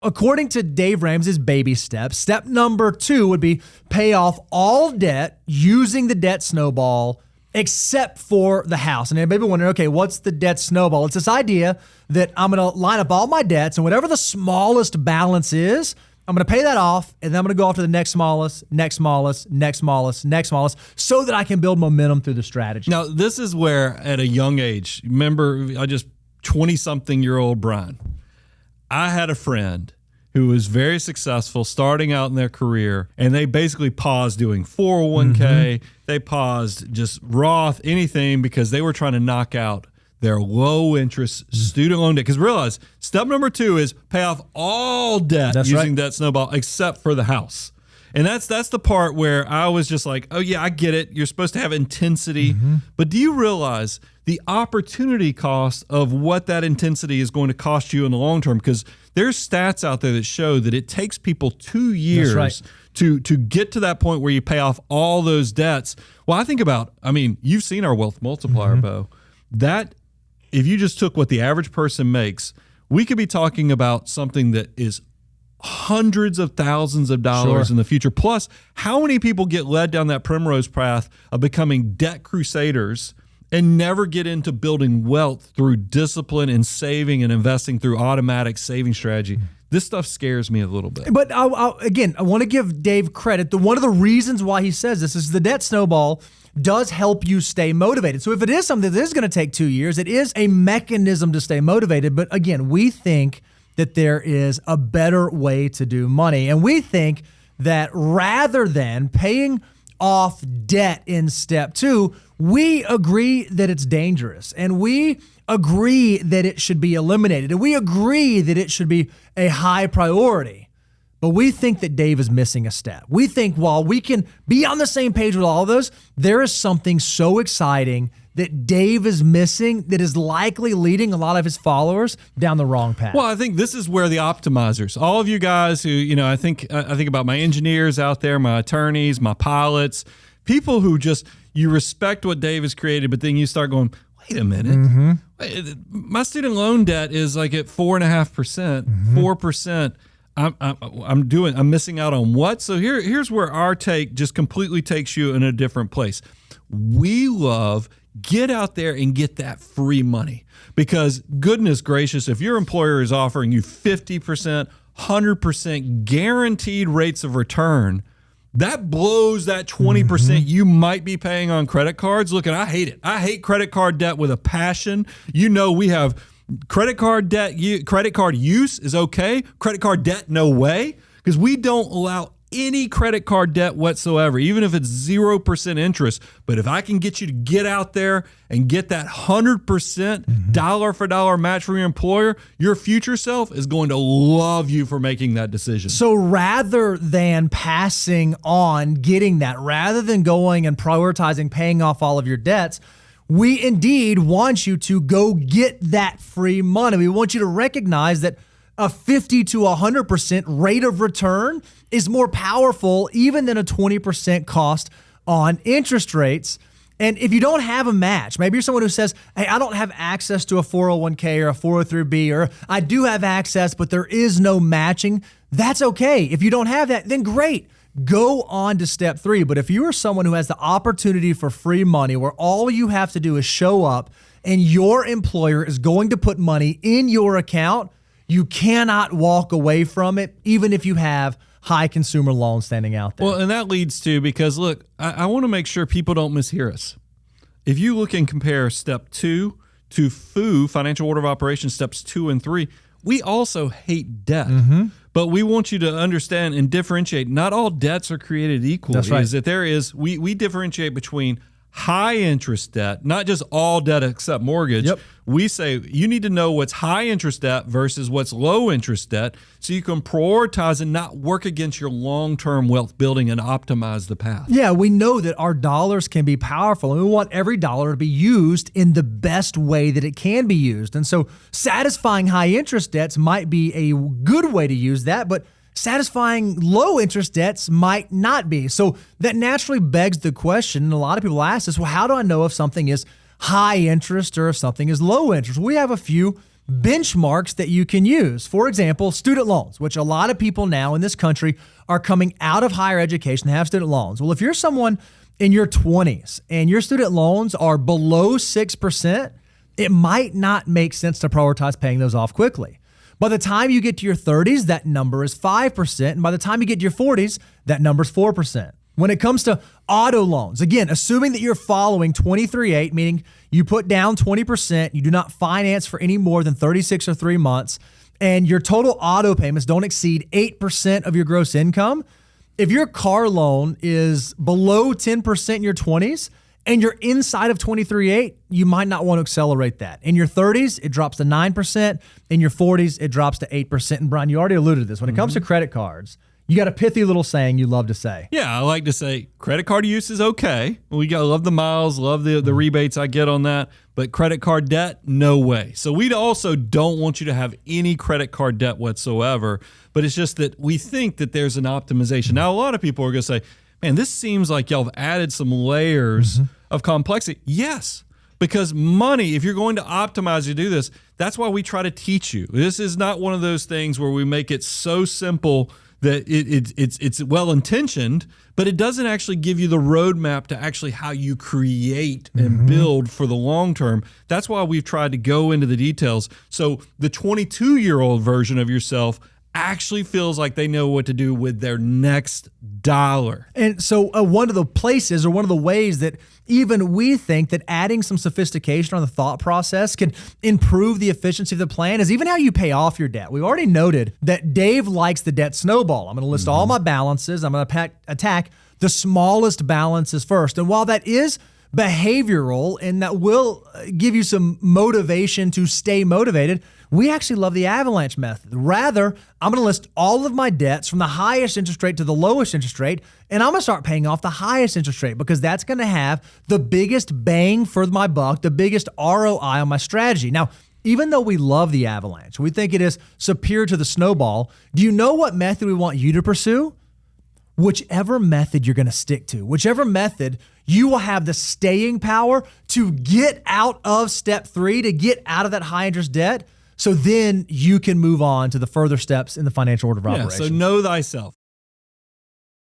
according to Dave Ramsey's baby steps, step number 2 would be pay off all debt using the debt snowball except for the house. And everybody wondering, okay, what's the debt snowball? It's this idea that I'm going to line up all my debts, and whatever the smallest balance is, I'm going to pay that off, and then I'm going to go off to the next smallest, next smallest, next smallest, next smallest, so that I can build momentum through the strategy. Now, this is where at a young age, remember, 20-something-year-old Brian, I had a friend who was very successful starting out in their career, and they basically paused doing 401k. They paused just Roth, anything, because they were trying to knock out their low-interest student loan debt. Because realize, step number 2 is pay off all debt using debt snowball except for the house. And that's the part where I was just like, oh, yeah, I get it. You're supposed to have intensity. But do you realize the opportunity cost of what that intensity is going to cost you in the long term? Because there's stats out there that show that it takes people 2 years to get to that point where you pay off all those debts. Well, I think about, you've seen our wealth multiplier, Bo. That, if you just took what the average person makes, we could be talking about something that is hundreds of thousands of dollars in the future. Plus, how many people get led down that primrose path of becoming debt crusaders and never get into building wealth through discipline and saving and investing through automatic saving strategy? This stuff scares me a little bit. But I want to give Dave credit. One of the reasons why he says this is the debt snowball does help you stay motivated. So if it is something that is going to take 2 years, it is a mechanism to stay motivated. But again, we think that there is a better way to do money. And we think that rather than paying off debt in step 2, we agree that it's dangerous, and we agree that it should be eliminated, and we agree that it should be a high priority. But we think that Dave is missing a step. We think while we can be on the same page with all of those, there is something so exciting that Dave is missing that is likely leading a lot of his followers down the wrong path. Well, I think this is where the optimizers, all of you guys who, I think about my engineers out there, my attorneys, my pilots, people who just, you respect what Dave has created, but then you start going, wait a minute. My student loan debt is like at 4.5%, 4%. I'm missing out on what? So here's where our take just completely takes you in a different place. We love get out there and get that free money, because goodness gracious, if your employer is offering you 50%, 100% guaranteed rates of return, that blows that 20% you might be paying on credit cards. Look, and I hate it. I hate credit card debt with a passion. We have credit card debt. Credit card use is okay. Credit card debt, no way, because we don't allow any credit card debt whatsoever, even if it's 0% interest. But if I can get you to get out there and get that 100% dollar for dollar match from your employer, your future self is going to love you for making that decision. So rather than passing on getting that, rather than going and prioritizing paying off all of your debts, we indeed want you to go get that free money. We want you to recognize that a 50 to 100% rate of return is more powerful even than a 20% cost on interest rates. And if you don't have a match, maybe you're someone who says, hey, I don't have access to a 401k or a 403b, or I do have access, but there is no matching. That's okay. If you don't have that, then great. Go on to step 3. But if you are someone who has the opportunity for free money, where all you have to do is show up and your employer is going to put money in your account, you cannot walk away from it, even if you have high consumer loans standing out there. Well, and that leads to, because look, I want to make sure people don't mishear us. If you look and compare step 2 to FOO, financial order of operations, steps 2 and 3, we also hate debt. But we want you to understand and differentiate. Not all debts are created equally. That's right. Is that we differentiate between high interest debt, not just all debt except mortgage. Yep. We say you need to know what's high interest debt versus what's low interest debt, so you can prioritize and not work against your long-term wealth building and optimize the path. Yeah, we know that our dollars can be powerful, and we want every dollar to be used in the best way that it can be used. And so satisfying high interest debts might be a good way to use that, but satisfying low interest debts might not be. So that naturally begs the question, and a lot of people ask this, well, how do I know if something is high interest or if something is low interest? We have a few benchmarks that you can use. For example, student loans, which a lot of people now in this country are coming out of higher education to have student loans. Well, if you're someone in your 20s and your student loans are below 6%, it might not make sense to prioritize paying those off quickly. By the time you get to your 30s, that number is 5%. And by the time you get to your 40s, that number is 4%. When it comes to auto loans, again, assuming that you're following 23-8, meaning you put down 20%, you do not finance for any more than 36 or 3 months, and your total auto payments don't exceed 8% of your gross income, if your car loan is below 10% in your 20s and you're inside of 23-8, you might not want to accelerate that. In your 30s, it drops to 9%. In your 40s, it drops to 8%. And Brian, you already alluded to this. When it comes to credit cards, you got a pithy little saying you love to say. Yeah, I like to say credit card use is okay. Love the miles, love the rebates I get on that. But credit card debt, no way. So we also don't want you to have any credit card debt whatsoever. But it's just that we think that there's an optimization. Now, a lot of people are going to say, man, this seems like y'all have added some layers of complexity. Yes, because money, if you're going to optimize to do this, that's why we try to teach you. This is not one of those things where we make it so simple that it's well-intentioned, but it doesn't actually give you the roadmap to actually how you create and build for the long term. That's why we've tried to go into the details. So the 22-year-old version of yourself actually feels like they know what to do with their next dollar. And so one of the places or one of the ways that even we think that adding some sophistication on the thought process can improve the efficiency of the plan is even how you pay off your debt. We've already noted that Dave likes the debt snowball. I'm going to list all my balances. I'm going to attack the smallest balances first. And while that is behavioral and that will give you some motivation to stay motivated, we actually love the avalanche method. Rather, I'm going to list all of my debts from the highest interest rate to the lowest interest rate, and I'm going to start paying off the highest interest rate because that's going to have the biggest bang for my buck, the biggest ROI on my strategy. Now, even though we love the avalanche, we think it is superior to the snowball, do you know what method we want you to pursue? Whichever method you're going to stick to, whichever method you will have the staying power to get out of step 3, to get out of that high interest debt. So then you can move on to the further steps in the financial order of operations. So know thyself.